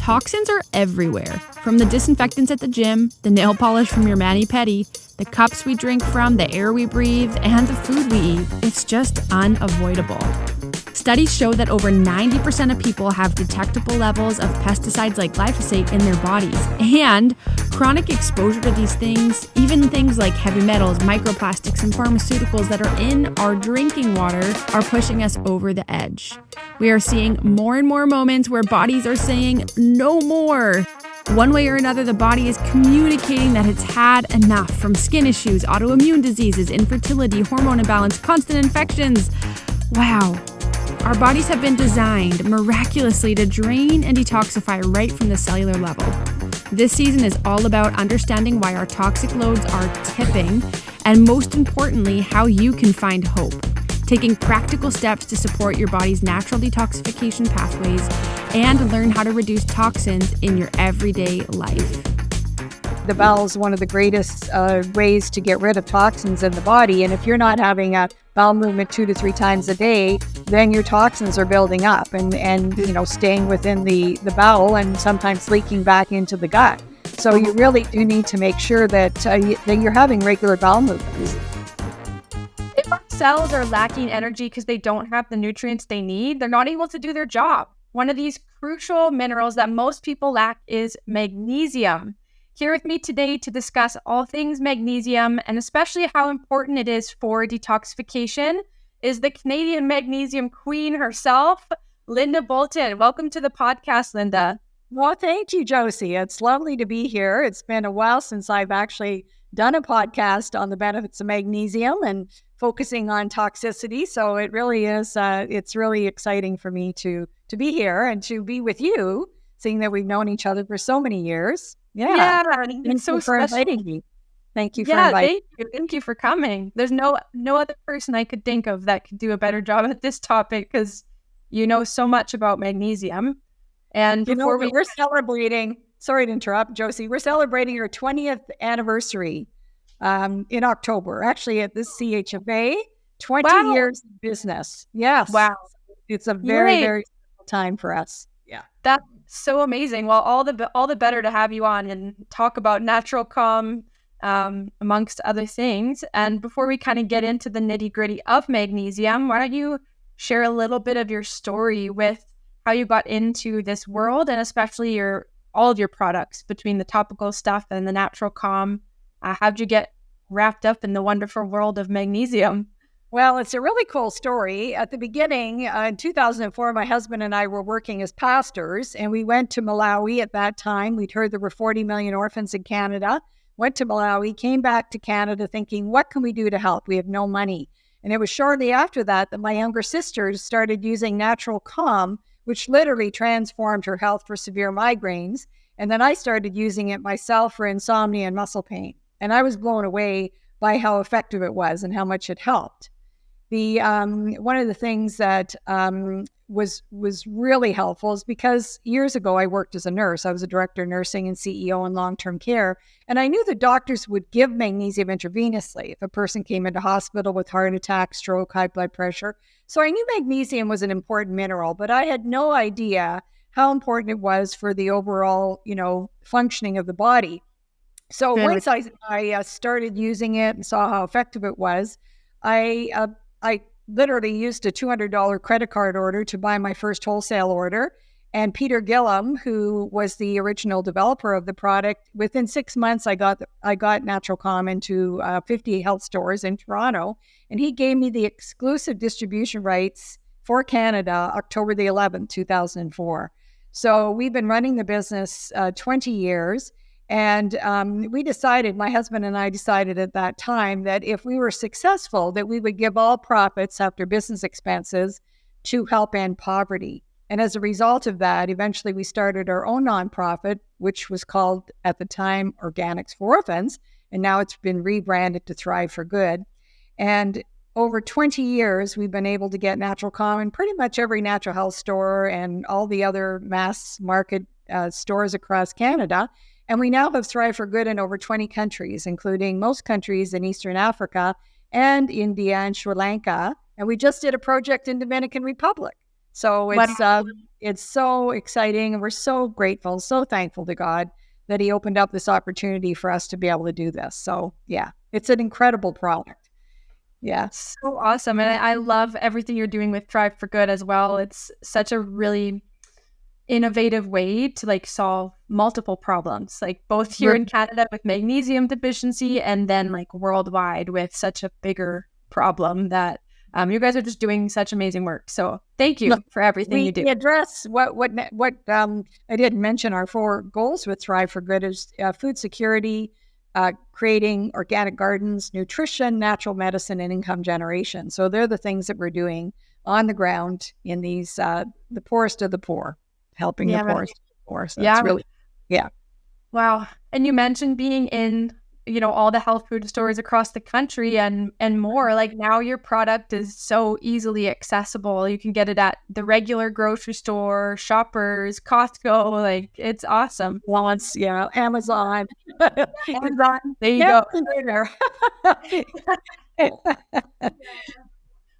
Toxins are everywhere, from the disinfectants at the gym, the nail polish from your mani-pedi, the cups we drink from, the air we breathe, and the food we eat. It's just unavoidable. Studies show that over 90% of people have detectable levels of pesticides like glyphosate in their bodies. And chronic exposure to these things, even things like heavy metals, microplastics, and pharmaceuticals that are in our drinking water, are pushing us over the edge. We are seeing more and more moments where bodies are saying no more. One way or another, the body is communicating that it's had enough, from skin issues, autoimmune diseases, infertility, hormone imbalance, constant infections. Wow. Our bodies have been designed miraculously to drain and detoxify right from the cellular level. This season is all about understanding why our toxic loads are tipping, and most importantly, how you can find hope. Taking practical steps to support your body's natural detoxification pathways and learn how to reduce toxins in your everyday life. The bowels is one of the greatest ways to get rid of toxins in the body. And if you're not having a bowel movement 2 to 3 times a day, then your toxins are building up and staying within the bowel and sometimes leaking back into the gut. So you really do need to make sure that you're having regular bowel movements. If our cells are lacking energy because they don't have the nutrients they need, they're not able to do their job. One of these crucial minerals that most people lack is magnesium. Here with me today to discuss all things magnesium and especially how important it is for detoxification is the Canadian magnesium queen herself, Linda Bolton. Welcome to the podcast, Linda. Well, thank you, Josie. It's lovely to be here. It's been a while since I've actually done a podcast on the benefits of magnesium and focusing on toxicity. So it really is, it's really exciting for me to be here and to be with you, seeing that we've known each other for so many years. Yeah, it's so for inviting me. Thank you for inviting me. Thank you for coming. There's no other person I could think of that could do a better job at this topic because you know so much about magnesium. And we're celebrating, sorry to interrupt, Josie, we're celebrating our 20th anniversary in October, actually at this CHFA, 20 years of business. Yes. Wow. It's a very, very special time for us. Yeah. That's so amazing. Well, all the better to have you on and talk about natural calm, amongst other things. And before we kind of get into the nitty gritty of magnesium, why don't you share a little bit of your story with how you got into this world and especially all of your products between the topical stuff and the natural calm. How'd you get wrapped up in the wonderful world of magnesium? Well, it's a really cool story. At the beginning, in 2004, my husband and I were working as pastors, and we went to Malawi at that time. We'd heard there were 40 million orphans in Canada, went to Malawi, came back to Canada thinking, what can we do to help? We have no money. And it was shortly after that my younger sister started using Natural Calm, which literally transformed her health for severe migraines. And then I started using it myself for insomnia and muscle pain. And I was blown away by how effective it was and how much it helped. The one of the things that was really helpful is because years ago I worked as a nurse. I was a director of nursing and CEO in long-term care, and I knew the doctors would give magnesium intravenously if a person came into hospital with heart attack, stroke, high blood pressure. So I knew magnesium was an important mineral, but I had no idea how important it was for the overall, functioning of the body. So once I started using it and saw how effective it was, I literally used a $200 credit card order to buy my first wholesale order. And Peter Gillum, who was the original developer of the product, within 6 months, I got Natural Calm into 50 health stores in Toronto. And he gave me the exclusive distribution rights for Canada, October the 11th, 2004. So we've been running the business 20 years. And my husband and I decided at that time that if we were successful, that we would give all profits after business expenses to help end poverty. And as a result of that, eventually we started our own nonprofit, which was called at the time Organics for Orphans. And now it's been rebranded to Thrive for Good. And over 20 years, we've been able to get Natural Calm in pretty much every natural health store and all the other mass market stores across Canada. And we now have Thrive for Good in over 20 countries, including most countries in Eastern Africa and India and Sri Lanka. And we just did a project in Dominican Republic. So Wow. it's so exciting, and we're so grateful, so thankful to God that He opened up this opportunity for us to be able to do this. So yeah, it's an incredible product. Yeah. So awesome. And I love everything you're doing with Thrive for Good as well. It's such a really innovative way to like solve multiple problems, like both here in Canada with magnesium deficiency and then like worldwide with such a bigger problem that you guys are just doing such amazing work. So thank you for everything you do. We address what I didn't mention. Our 4 goals with Thrive for Good is food security, creating organic gardens, nutrition, natural medicine, and income generation. So they're the things that we're doing on the ground in these the poorest of the poor, helping the poorest of the poor. So that's really, yeah. Wow. And you mentioned being in, all the health food stores across the country and more. Like now your product is so easily accessible. You can get it at the regular grocery store, Shoppers, Costco. Like it's awesome. Once, Amazon. Amazon. There you go.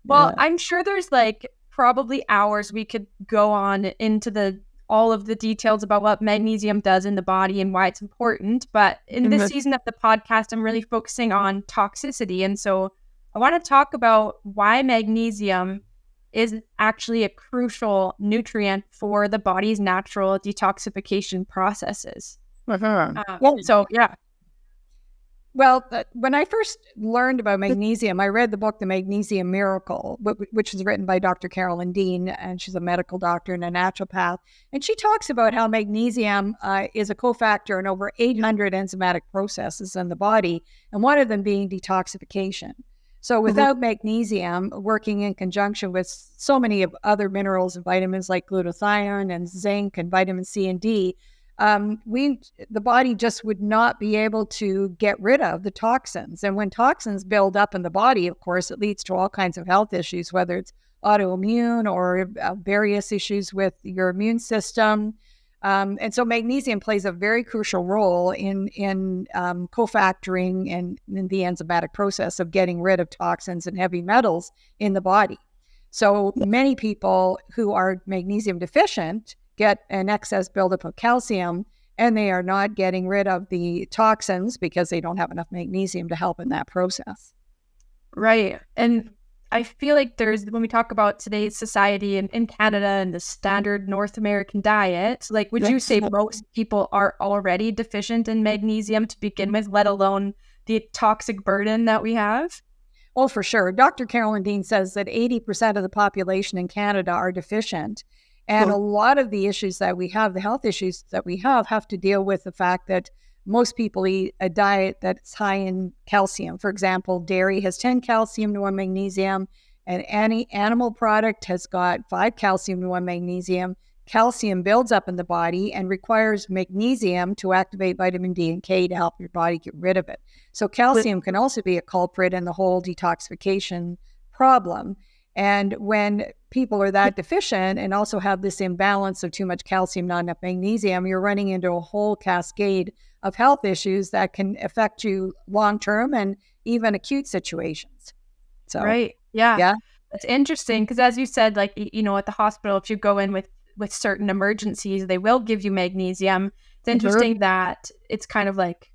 Well, I'm sure there's like probably hours we could go on into all of the details about what magnesium does in the body and why it's important. But in this season of the podcast, I'm really focusing on toxicity. And so I want to talk about why magnesium is actually a crucial nutrient for the body's natural detoxification processes. So, yeah. Well, when I first learned about magnesium, I read the book, The Magnesium Miracle, which was written by Dr. Carolyn Dean, and she's a medical doctor and a naturopath. And she talks about how magnesium is a cofactor in over 800 enzymatic processes in the body, and one of them being detoxification. So without magnesium, working in conjunction with so many of other minerals and vitamins like glutathione and zinc and vitamin C and D, the body just would not be able to get rid of the toxins. And when toxins build up in the body, of course, it leads to all kinds of health issues, whether it's autoimmune or various issues with your immune system. And so magnesium plays a very crucial role in cofactoring and in the enzymatic process of getting rid of toxins and heavy metals in the body. So many people who are magnesium deficient get an excess buildup of calcium, and they are not getting rid of the toxins because they don't have enough magnesium to help in that process. Right. And I feel like when we talk about today's society in Canada and the standard North American diet, like would you say most people are already deficient in magnesium to begin with, let alone the toxic burden that we have? Oh, for sure. Dr. Carolyn Dean says that 80% of the population in Canada are deficient. And a lot of the issues that we have, the health issues that we have to deal with the fact that most people eat a diet that's high in calcium. For example, dairy has 10 calcium to 1 magnesium, and any animal product has got 5 calcium to 1 magnesium. Calcium builds up in the body and requires magnesium to activate vitamin D and K to help your body get rid of it. So calcium can also be a culprit in the whole detoxification problem. And when people are that deficient and also have this imbalance of too much calcium, not enough magnesium, you're running into a whole cascade of health issues that can affect you long-term and even acute situations. So, right. Yeah. That's interesting because as you said, like, at the hospital, if you go in with certain emergencies, they will give you magnesium. It's interesting that it's kind of like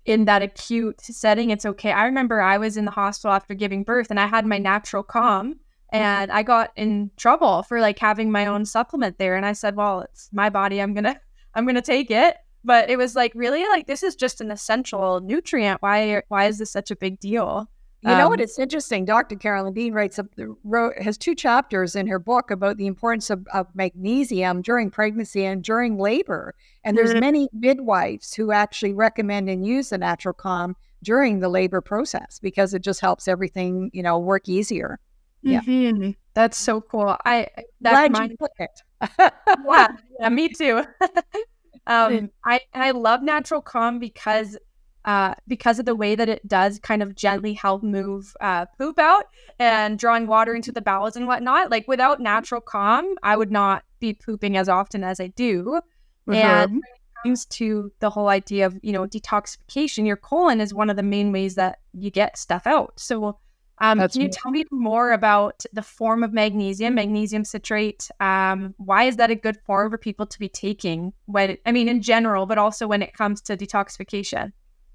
in that acute setting, it's okay. I remember I was in the hospital after giving birth and I had my natural calm. And I got in trouble for like having my own supplement there. And I said, well, it's my body. I'm going to take it. But it was like, really, like, this is just an essential nutrient. Why is this such a big deal? You know what? It's interesting. Dr. Carolyn Dean has 2 chapters in her book about the importance of magnesium during pregnancy and during labor. And there's many midwives who actually recommend and use the natural calm during the labor process because it just helps everything, work easier. Yeah, that's so cool. Glad you put it. Yeah, me too. I love natural calm because of the way that it does kind of gently help move poop out and drawing water into the bowels and whatnot. Like without natural calm, I would not be pooping as often as I do. And when it comes to the whole idea of detoxification, your colon is one of the main ways that you get stuff out. So Can you tell me more about the form of magnesium citrate? Why is that a good form for people to be taking in general, but also when it comes to detoxification?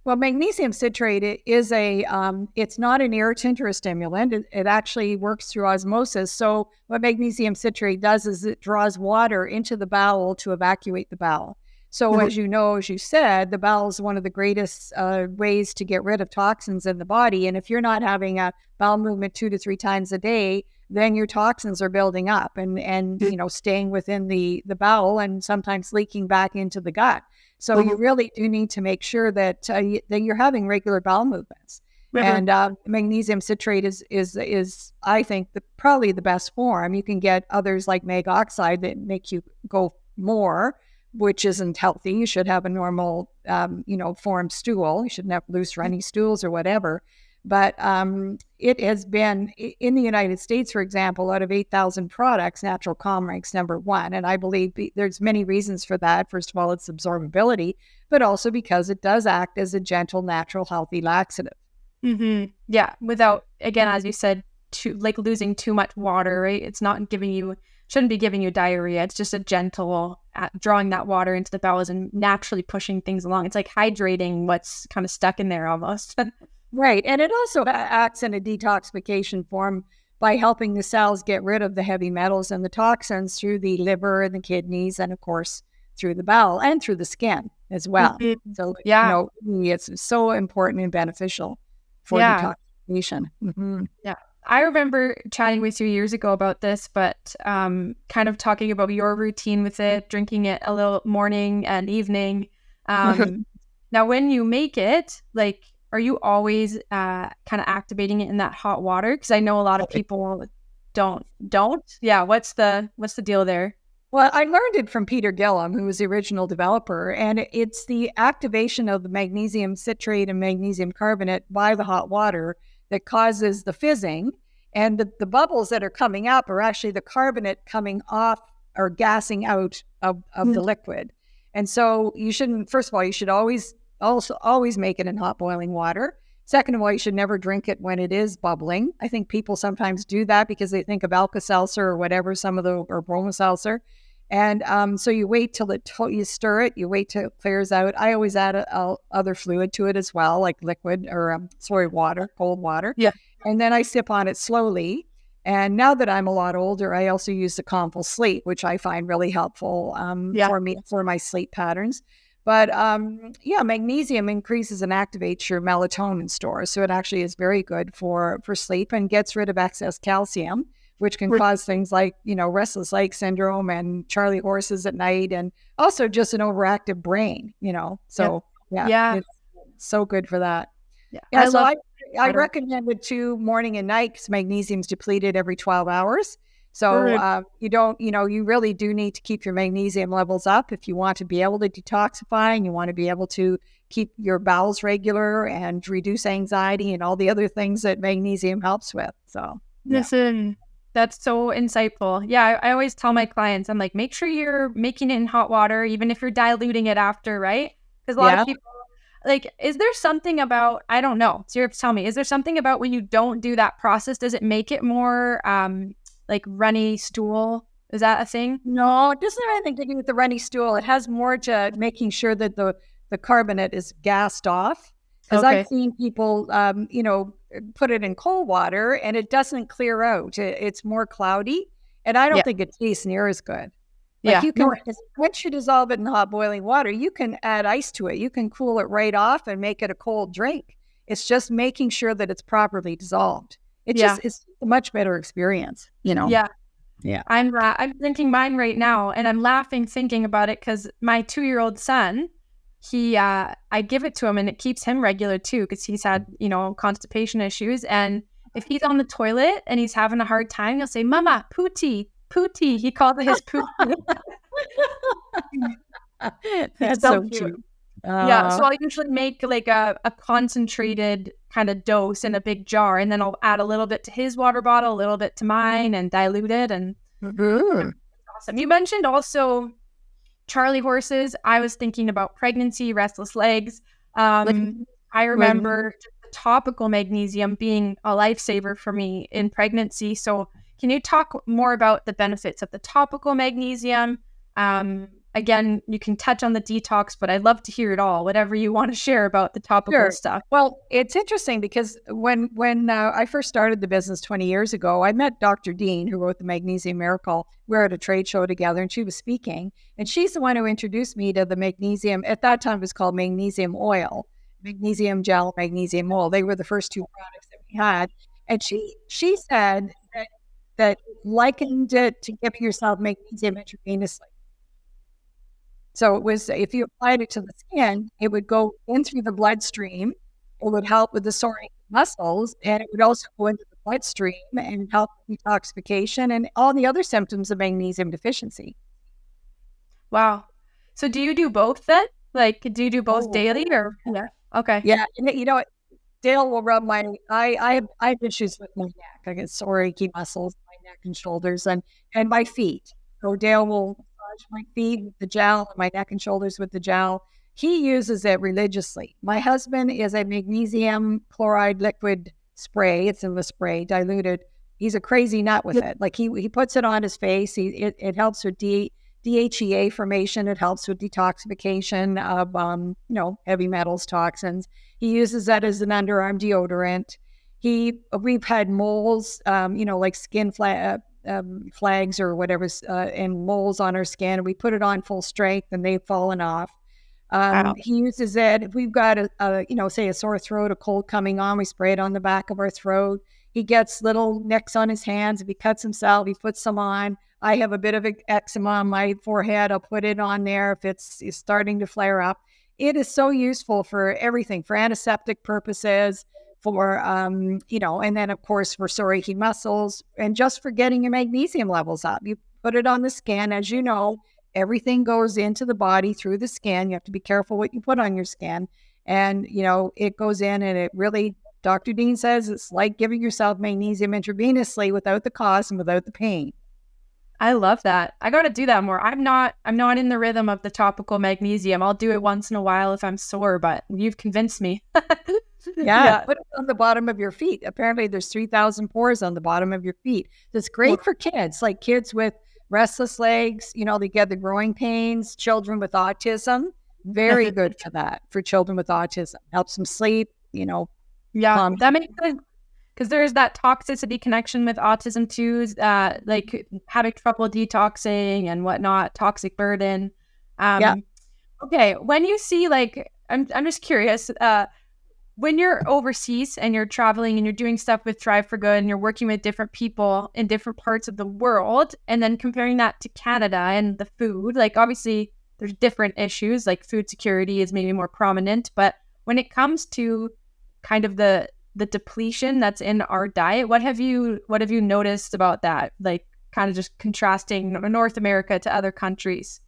Well, magnesium citrate is it's not an irritant or a stimulant. It actually works through osmosis. So what magnesium citrate does is it draws water into the bowel to evacuate the bowel. So as you said, the bowel is one of the greatest ways to get rid of toxins in the body. And if you're not having a bowel movement 2 to 3 times a day, then your toxins are building up and staying within the bowel and sometimes leaking back into the gut. So you really do need to make sure that you're having regular bowel movements. And magnesium citrate is I think probably the best form. You can get others like mag oxide that make you go more, which isn't healthy. You should have a normal formed stool. You shouldn't have loose runny stools or whatever. But it has been, in the United States, for example, out of 8,000 products, Natural Calm ranks number 1. And I believe there's many reasons for that. First of all, its absorbability, but also because it does act as a gentle, natural, healthy laxative. Mm-hmm. Yeah, without, again, as you said, losing too much water, right? It's not shouldn't be giving you diarrhea. It's just a gentle drawing that water into the bowels and naturally pushing things along. It's like hydrating what's kind of stuck in there almost. Right. And it also acts in a detoxification form by helping the cells get rid of the heavy metals and the toxins through the liver and the kidneys, and of course, through the bowel and through the skin as well. So, it's so important and beneficial for detoxification. Yeah. I remember chatting with you years ago about this, but kind of talking about your routine with it, drinking it a little morning and evening. Now, when you make it, are you always kind of activating it in that hot water? Because I know a lot of people don't. Yeah. What's the deal there? Well, I learned it from Peter Gillam, who was the original developer, and it's the activation of the magnesium citrate and magnesium carbonate by the hot water that causes the fizzing, and the bubbles that are coming up are actually the carbonate coming off or gassing out of the liquid. And so you should always make it in hot boiling water. Second of all, you should never drink it when it is bubbling. I think people sometimes do that because they think of Alka-Seltzer or whatever, or Bromo-Seltzer. And so you wait till you stir it, you wait till it clears out. I always add other fluid to it as well, like liquid or water, cold water. Yeah. And then I sip on it slowly. And now that I'm a lot older, I also use the Calmful Sleep, which I find really helpful for my sleep patterns. But magnesium increases and activates your melatonin stores. So it actually is very good for sleep and gets rid of excess calcium, which can cause things like, restless leg syndrome and Charlie horses at night, and also just an overactive brain, So it's so good for that. Yeah. So I recommend it too, morning and night, because magnesium's depleted every 12 hours. So you really do need to keep your magnesium levels up if you want to be able to detoxify and you want to be able to keep your bowels regular and reduce anxiety and all the other things that magnesium helps with. So listen, that's so insightful. Yeah, I always tell my clients, I'm like, make sure you're making it in hot water, even if you're diluting it after, right? Because a lot of people, is there something about, I don't know, so you have to tell me, is there something about when you don't do that process, does it make it more runny stool? Is that a thing? No, it doesn't have anything to do with the runny stool. It has more to making sure that the carbonate is gassed off. Because I've seen people, put it in cold water and it doesn't clear out. It's more cloudy, and I don't think it tastes near as good. Once you dissolve it in hot boiling water, you can add ice to it. You can cool it right off and make it a cold drink. It's just making sure that it's properly dissolved. It's a much better experience, Yeah. I'm drinking mine right now, and I'm laughing thinking about it because my 2-year-old son, I give it to him and it keeps him regular too, because he's had, constipation issues. And if he's on the toilet and he's having a hard time, he'll say, "Mama, pootie, pootie." He calls it his pootie. That's so cute. So I'll usually make a concentrated kind of dose in a big jar, and then I'll add a little bit to his water bottle, a little bit to mine, and dilute it. And awesome. You mentioned also Charlie horses. I was thinking about pregnancy, restless legs. I remember just the topical magnesium being a lifesaver for me in pregnancy. So can you talk more about the benefits of the topical magnesium? Again, you can touch on the detox, but I'd love to hear it all, whatever you want to share about the topical stuff. Well, it's interesting because when I first started the business 20 years ago, I met Dr. Dean, who wrote the Magnesium Miracle. We were at a trade show together and she was speaking. And she's the one who introduced me to the magnesium. At that time, it was called magnesium oil, magnesium gel, magnesium oil. They were the first two products that we had. And she said that likened it to giving yourself magnesium intravenously. So it was, if you applied it to the skin, it would go in through the bloodstream. It would help with the soaring muscles, and it would also go into the bloodstream and help with detoxification and all the other symptoms of magnesium deficiency. Wow. So do you do both then? Like, do you do both daily or? Yeah. Okay. Yeah. And you know, Dale will rub I have issues with my neck. I get sore, achy muscles, my neck and shoulders and my feet. So Dale will massage my feet with the gel, my neck and shoulders with the gel. He uses it religiously. My husband is a magnesium chloride liquid spray. It's in the spray, diluted. He's a crazy nut with it. Like he puts it on his face. It helps with DHEA formation. It helps with detoxification of heavy metals, toxins. He uses that as an underarm deodorant. We've had moles, like skin flags or whatever, and moles on our skin. And we put it on full strength, and they've fallen off. Wow. He uses it if we've got say a sore throat, a cold coming on. We spray it on the back of our throat. He gets little nicks on his hands. If he cuts himself, he puts some on. I have a bit of eczema on my forehead. I'll put it on there if it's starting to flare up. It is so useful for everything, for antiseptic purposes, for, and then of course for sore achy muscles and just for getting your magnesium levels up. You put it on the skin. As you know, everything goes into the body through the skin. You have to be careful what you put on your skin. And, it goes in and it really, Dr. Dean says it's like giving yourself magnesium intravenously without the cost and without the pain. I love that. I got to do that more. I'm not in the rhythm of the topical magnesium. I'll do it once in a while if I'm sore, but you've convinced me. Yeah. Put it on the bottom of your feet. Apparently there's 3,000 pores on the bottom of your feet. That's great for kids, like kids with restless legs, they get the growing pains, children with autism. Very good for that, for children with autism. Helps them sleep, Yeah, that makes sense. Because there's that toxicity connection with autism too, like having trouble detoxing and whatnot, toxic burden. Okay, when you see I'm just curious, when you're overseas and you're traveling and you're doing stuff with Thrive for Good and you're working with different people in different parts of the world, and then comparing that to Canada and the food, obviously there's different issues, like food security is maybe more prominent, but when it comes to kind of the depletion that's in our diet, what have you noticed about that? Kind of just contrasting North America to other countries.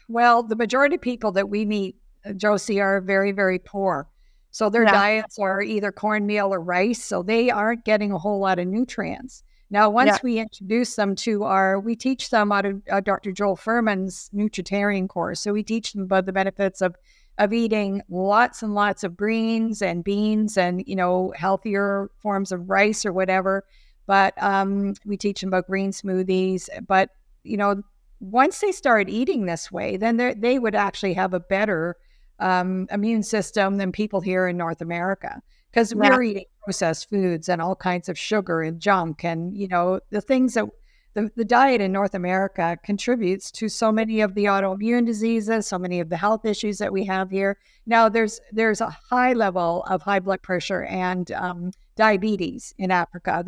Well, the majority of people that we meet, Josie, are very, very poor. So their diets are either cornmeal or rice. So they aren't getting a whole lot of nutrients. Now, once we introduce them we teach them out of Dr. Joel Furman's Nutritarian course. So we teach them about the benefits of eating lots and lots of greens and beans and, healthier forms of rice or whatever. But we teach them about green smoothies. But, once they start eating this way, then they would actually have a better immune system than people here in North America. Because we're eating processed foods and all kinds of sugar and junk and, the things that the diet in North America contributes to so many of the autoimmune diseases, so many of the health issues that we have here. Now, there's a high level of high blood pressure and diabetes in Africa.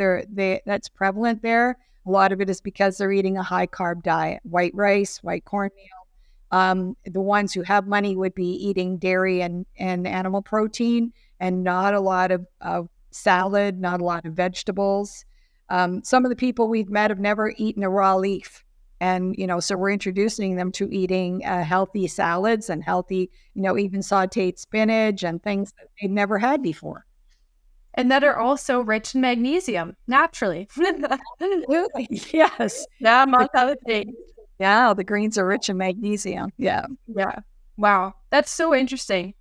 That's prevalent there. A lot of it is because they're eating a high carb diet, white rice, white cornmeal. The ones who have money would be eating dairy and animal protein and not a lot of salad, not a lot of vegetables. Some of the people we've met have never eaten a raw leaf. And, so we're introducing them to eating healthy salads and healthy, even sauteed spinach and things that they've never had before. And that are also rich in magnesium, naturally. Absolutely. Yes. Yeah, among other things. Yeah, the greens are rich in magnesium. Yeah. Yeah. Wow. That's so interesting.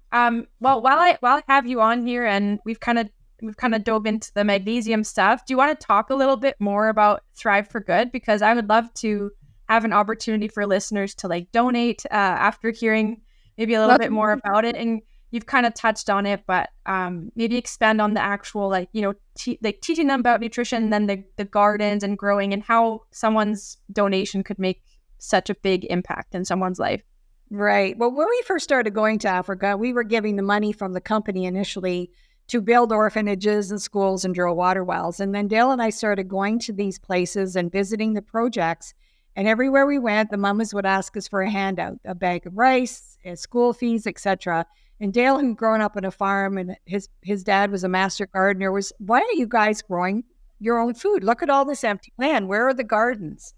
Well, while I have you on here, and we've kind of dove into the magnesium stuff, do you want to talk a little bit more about Thrive for Good? Because I would love to have an opportunity for listeners to like donate after hearing maybe a little bit more about it. And you've kind of touched on it, but maybe expand on the actual, like, teaching them about nutrition, and then the gardens and growing, and how someone's donation could make such a big impact in someone's life. Right. Well, when we first started going to Africa, we were giving the money from the company initially to build orphanages and schools and drill water wells. And then Dale and I started going to these places and visiting the projects. And everywhere we went, the mamas would ask us for a handout, a bag of rice, school fees, etc. And Dale, who'd grown up on a farm and his dad was a master gardener, was, why aren't you guys growing your own food? Look at all this empty land. Where are the gardens?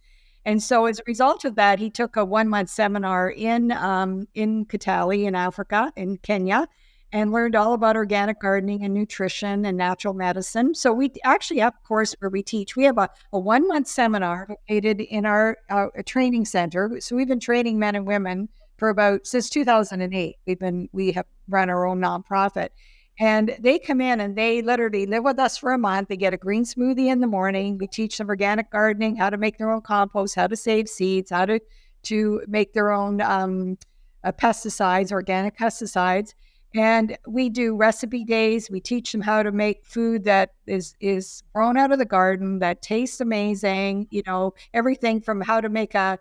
And so as a result of that, he took a 1-month seminar in Kitale in Africa, in Kenya, and learned all about organic gardening and nutrition and natural medicine. So we actually have a course where we teach. We have a 1-month seminar located in our training center. So we've been training men and women since 2008. We have run our own nonprofit. And they come in and they literally live with us for a month. They get a green smoothie in the morning. We teach them organic gardening, how to make their own compost, how to save seeds, how to make their own pesticides, organic pesticides. And we do recipe days. We teach them how to make food that is grown out of the garden, that tastes amazing, everything from how to make a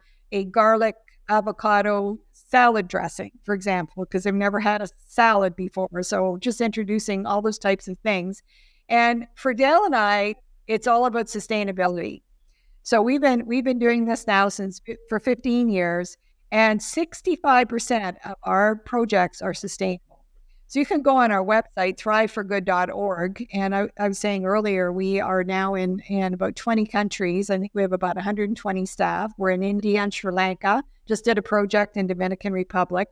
garlic avocado salad dressing, for example, because they've never had a salad before. So just introducing all those types of things. And for Dale and I, it's all about sustainability. So we've been doing this now for 15 years, and 65% of our projects are sustainable. So you can go on our website, thriveforgood.org. And I was saying earlier, we are now in about 20 countries. I think we have about 120 staff. We're in India and Sri Lanka, just did a project in Dominican Republic.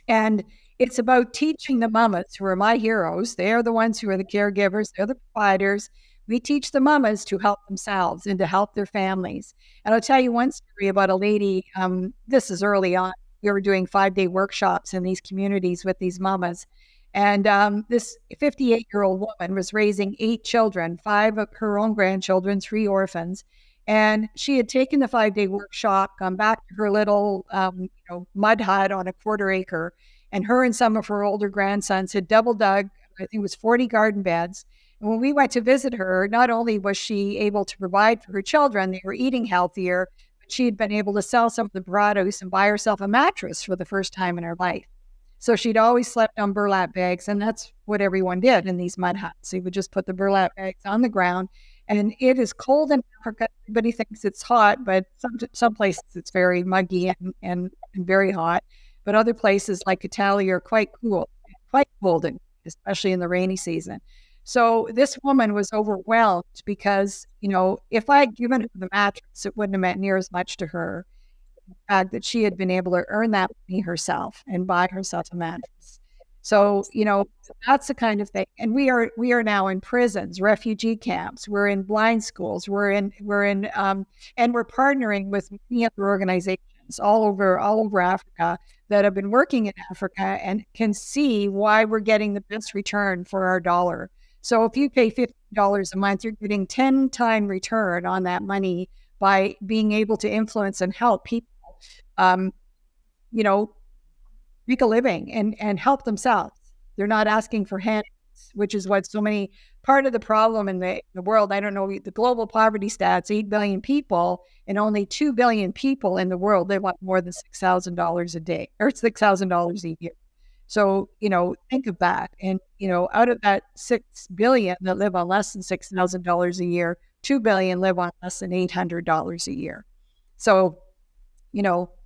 And it's about teaching the mamas, who are my heroes. They are the ones who are the caregivers. They're the providers. We teach the mamas to help themselves and to help their families. And I'll tell you one story about a lady. This is early on. We were doing 5-day workshops in these communities with these mamas. And this 58-year-old woman was raising 8 children, 5 of her own grandchildren, 3 orphans. And she had taken the 5-day workshop, gone back to her little mud hut on a 1/4 acre. And her and some of her older grandsons had double dug, I think it was 40 garden beds. And when we went to visit her, not only was she able to provide for her children, they were eating healthier, she had been able to sell some of the produce and buy herself a mattress for the first time in her life. So she'd always slept on burlap bags, and that's what everyone did in these mud huts. They would just put the burlap bags on the ground, and it is cold in Africa. Everybody thinks it's hot, but some places it's very muggy and very hot. But other places like Italy are quite cool, quite cold, especially in the rainy season. So this woman was overwhelmed because, if I had given her the mattress, it wouldn't have meant near as much to her. The fact that she had been able to earn that money herself and buy herself a mattress. So, that's the kind of thing. And we are now in prisons, refugee camps. We're in blind schools. We're in, and we're partnering with many other organizations all over Africa that have been working in Africa and can see why we're getting the best return for our dollar. So if you pay $50 a month, you're getting 10-time return on that money by being able to influence and help people, make a living and help themselves. They're not asking for handouts, which is what part of the problem in the world. I don't know, the global poverty stats, 8 billion people, and only 2 billion people in the world live on more than $6,000 a day, or $6,000 a year. So, think of that. And, out of that 6 billion that live on less than $6,000 a year, 2 billion live on less than $800 a year. So,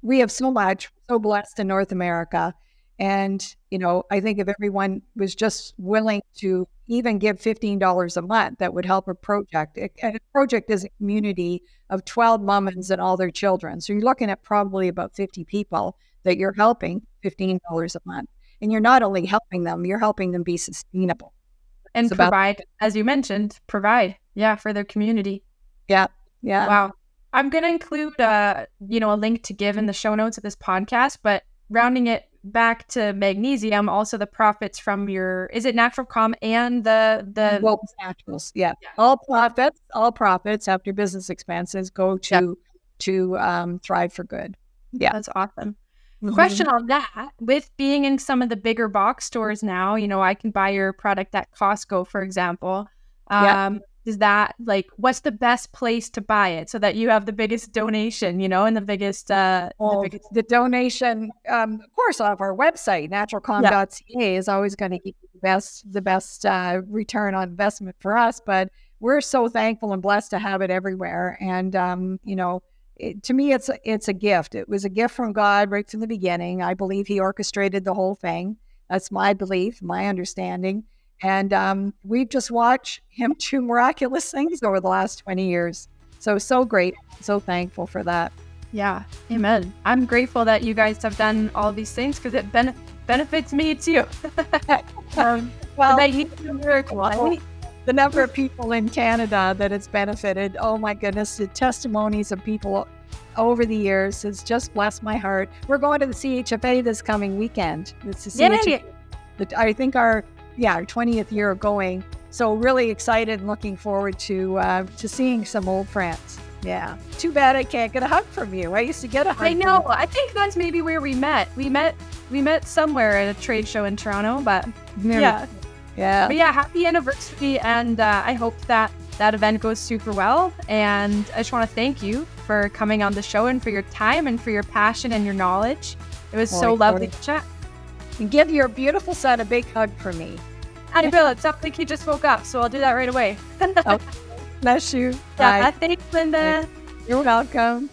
we have so much, so blessed in North America. And, I think if everyone was just willing to even give $15 a month, that would help a project. And a project is a community of 12 mamas and all their children. So you're looking at probably about 50 people that you're helping $15 a month. And you're not only helping them, you're helping them be sustainable. And provide, as you mentioned, for their community. Yeah. Wow. I'm going to include, a link to give in the show notes of this podcast, but rounding it back to magnesium, also the profits from is it Natural Com and the Wellness Naturals? Yeah. All profits after business expenses go to Thrive for Good. Yeah. That's awesome. Question on that, with being in some of the bigger box stores now, I can buy your product at Costco, for example. Is that what's the best place to buy it so that you have the biggest donation, and the biggest the donation, of course, off our website, naturalcom.ca is always going to give you the best return on investment for us. But we're so thankful and blessed to have it everywhere. And, to me, it's a gift. It was a gift from God right from the beginning. I believe he orchestrated the whole thing. That's my belief, my understanding. And we've just watched him do miraculous things over the last 20 years. So great. So thankful for that. Yeah. Amen. I'm grateful that you guys have done all these things because it benefits me too. Well, the number of people in Canada that it's benefited, oh my goodness, the testimonies of people over the years has just blessed my heart. We're going to the CHFA this coming weekend. It's the CHFA. I think our 20th year of going. So really excited and looking forward to seeing some old friends. Yeah. Too bad I can't get a hug from you. I used to get a hug. I know. I think that's maybe where we met. We met somewhere at a trade show in Toronto, but yeah. But yeah, happy anniversary. And I hope that event goes super well. And I just want to thank you for coming on the show and for your time and for your passion and your knowledge. It was so lovely to chat. And give your beautiful son a big hug for me. I will. It sounds like he just woke up, so I'll do that right away. Okay. Bless you. Yeah, thanks, Linda. You're welcome.